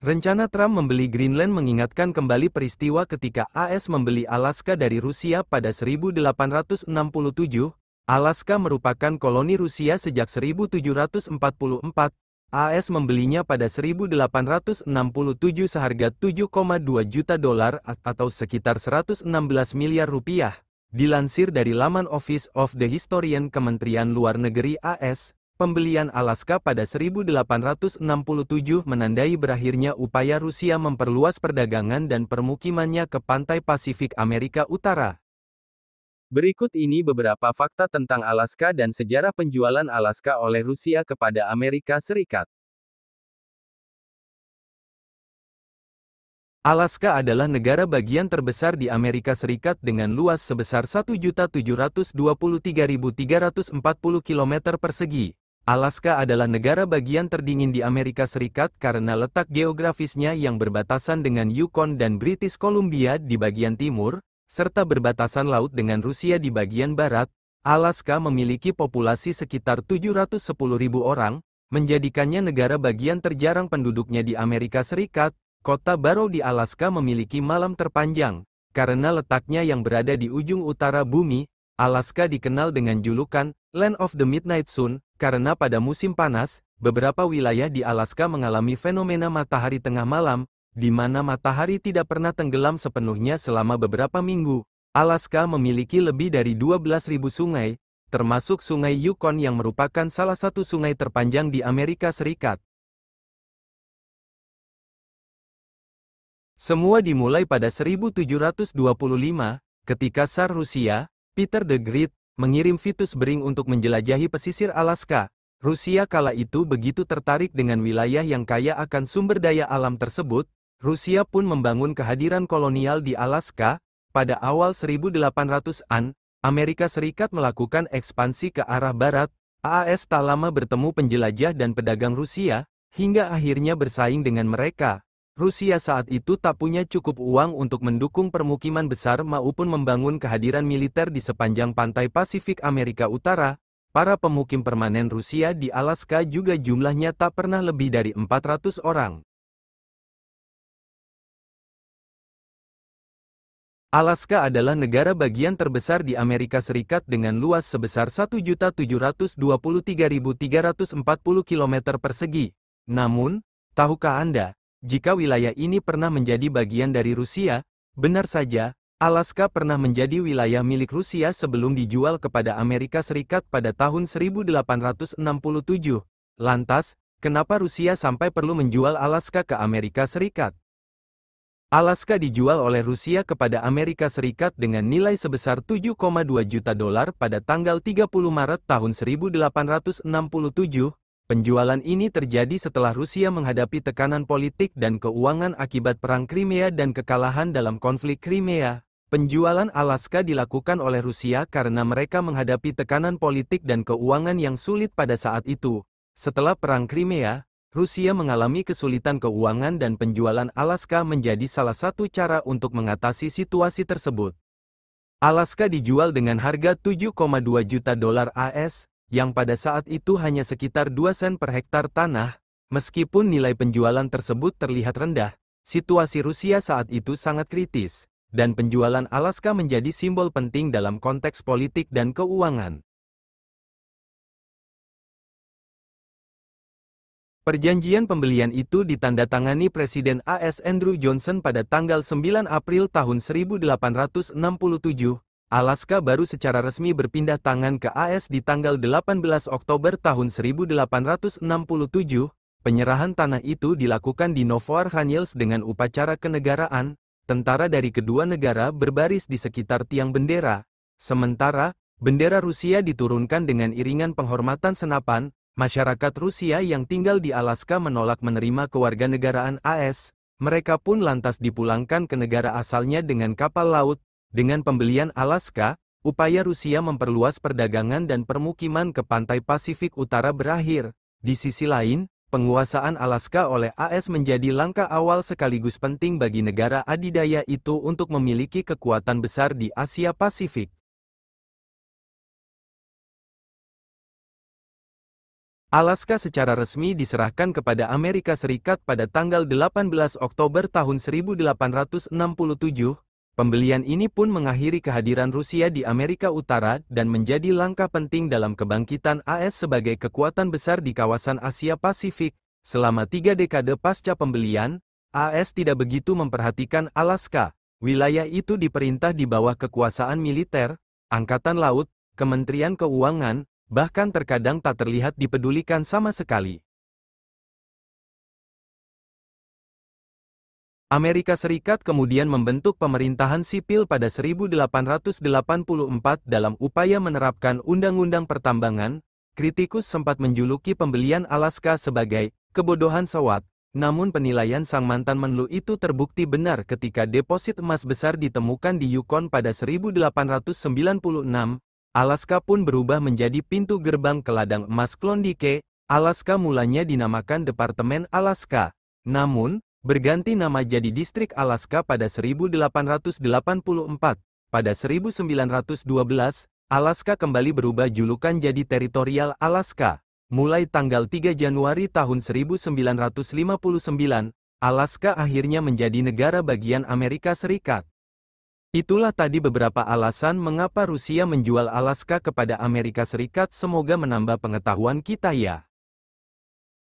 Rencana Trump membeli Greenland mengingatkan kembali peristiwa ketika AS membeli Alaska dari Rusia pada 1867. Alaska merupakan koloni Rusia sejak 1744. AS membelinya pada 1867 seharga 7,2 juta dolar atau sekitar 116 miliar rupiah. Dilansir dari laman Office of the Historian Kementerian Luar Negeri AS, pembelian Alaska pada 1867 menandai berakhirnya upaya Rusia memperluas perdagangan dan permukimannya ke pantai Pasifik Amerika Utara. Berikut ini beberapa fakta tentang Alaska dan sejarah penjualan Alaska oleh Rusia kepada Amerika Serikat. Alaska adalah negara bagian terbesar di Amerika Serikat dengan luas sebesar 1.723.340 km persegi. Alaska adalah negara bagian terdingin di Amerika Serikat karena letak geografisnya yang berbatasan dengan Yukon dan British Columbia di bagian timur, serta berbatasan laut dengan Rusia di bagian barat. Alaska memiliki populasi sekitar 710.000 orang, menjadikannya negara bagian terjarang penduduknya di Amerika Serikat. Kota Barrow di Alaska memiliki malam terpanjang. Karena letaknya yang berada di ujung utara bumi, Alaska dikenal dengan julukan Land of the Midnight Sun, karena pada musim panas, beberapa wilayah di Alaska mengalami fenomena matahari tengah malam, di mana matahari tidak pernah tenggelam sepenuhnya selama beberapa minggu. Alaska memiliki lebih dari 12.000 sungai, termasuk Sungai Yukon yang merupakan salah satu sungai terpanjang di Amerika Serikat. Semua dimulai pada 1725, ketika Tsar Rusia, Peter the Great, mengirim Vitus Bering untuk menjelajahi pesisir Alaska. Rusia kala itu begitu tertarik dengan wilayah yang kaya akan sumber daya alam tersebut, Rusia pun membangun kehadiran kolonial di Alaska. Pada awal 1800-an, Amerika Serikat melakukan ekspansi ke arah barat. AS tak lama bertemu penjelajah dan pedagang Rusia, hingga akhirnya bersaing dengan mereka. Rusia saat itu tak punya cukup uang untuk mendukung permukiman besar maupun membangun kehadiran militer di sepanjang pantai Pasifik Amerika Utara. Para pemukim permanen Rusia di Alaska juga jumlahnya tak pernah lebih dari 400 orang. Alaska adalah negara bagian terbesar di Amerika Serikat dengan luas sebesar 1.723.340 km persegi. Namun, tahukah Anda, jika wilayah ini pernah menjadi bagian dari Rusia? Benar saja, Alaska pernah menjadi wilayah milik Rusia sebelum dijual kepada Amerika Serikat pada tahun 1867. Lantas, kenapa Rusia sampai perlu menjual Alaska ke Amerika Serikat? Alaska dijual oleh Rusia kepada Amerika Serikat dengan nilai sebesar 7,2 juta dolar pada tanggal 30 Maret tahun 1867. Penjualan ini terjadi setelah Rusia menghadapi tekanan politik dan keuangan akibat Perang Crimea dan kekalahan dalam konflik Crimea. Penjualan Alaska dilakukan oleh Rusia karena mereka menghadapi tekanan politik dan keuangan yang sulit pada saat itu. Setelah Perang Crimea, Rusia mengalami kesulitan keuangan dan penjualan Alaska menjadi salah satu cara untuk mengatasi situasi tersebut. Alaska dijual dengan harga 7,2 juta dolar AS, yang pada saat itu hanya sekitar 2 sen per hektar tanah. Meskipun nilai penjualan tersebut terlihat rendah, situasi Rusia saat itu sangat kritis, dan penjualan Alaska menjadi simbol penting dalam konteks politik dan keuangan. Perjanjian pembelian itu ditandatangani Presiden AS Andrew Johnson pada tanggal 9 April tahun 1867. Alaska baru secara resmi berpindah tangan ke AS di tanggal 18 Oktober tahun 1867. Penyerahan tanah itu dilakukan di Novo-Arkhangels dengan upacara kenegaraan. Tentara dari kedua negara berbaris di sekitar tiang bendera. Sementara, bendera Rusia diturunkan dengan iringan penghormatan senapan. Masyarakat Rusia yang tinggal di Alaska menolak menerima kewarganegaraan AS. Mereka pun lantas dipulangkan ke negara asalnya dengan kapal laut. Dengan pembelian Alaska, upaya Rusia memperluas perdagangan dan permukiman ke pantai Pasifik Utara berakhir. Di sisi lain, penguasaan Alaska oleh AS menjadi langkah awal sekaligus penting bagi negara adidaya itu untuk memiliki kekuatan besar di Asia Pasifik. Alaska secara resmi diserahkan kepada Amerika Serikat pada tanggal 18 Oktober tahun 1867. Pembelian ini pun mengakhiri kehadiran Rusia di Amerika Utara dan menjadi langkah penting dalam kebangkitan AS sebagai kekuatan besar di kawasan Asia Pasifik. Selama 3 dekade pasca pembelian, AS tidak begitu memperhatikan Alaska. Wilayah itu diperintah di bawah kekuasaan militer, Angkatan Laut, Kementerian Keuangan, bahkan terkadang tak terlihat dipedulikan sama sekali. Amerika Serikat kemudian membentuk pemerintahan sipil pada 1884 dalam upaya menerapkan undang-undang pertambangan. Kritikus sempat menjuluki pembelian Alaska sebagai kebodohan sewat, namun penilaian sang mantan menlu itu terbukti benar ketika deposit emas besar ditemukan di Yukon pada 1896. Alaska pun berubah menjadi pintu gerbang ke ladang emas Klondike. Alaska mulanya dinamakan Departemen Alaska, namun berganti nama jadi Distrik Alaska pada 1884. Pada 1912, Alaska kembali berubah julukan jadi Teritorial Alaska. Mulai tanggal 3 Januari tahun 1959, Alaska akhirnya menjadi negara bagian Amerika Serikat. Itulah tadi beberapa alasan mengapa Rusia menjual Alaska kepada Amerika Serikat. Semoga menambah pengetahuan kita ya.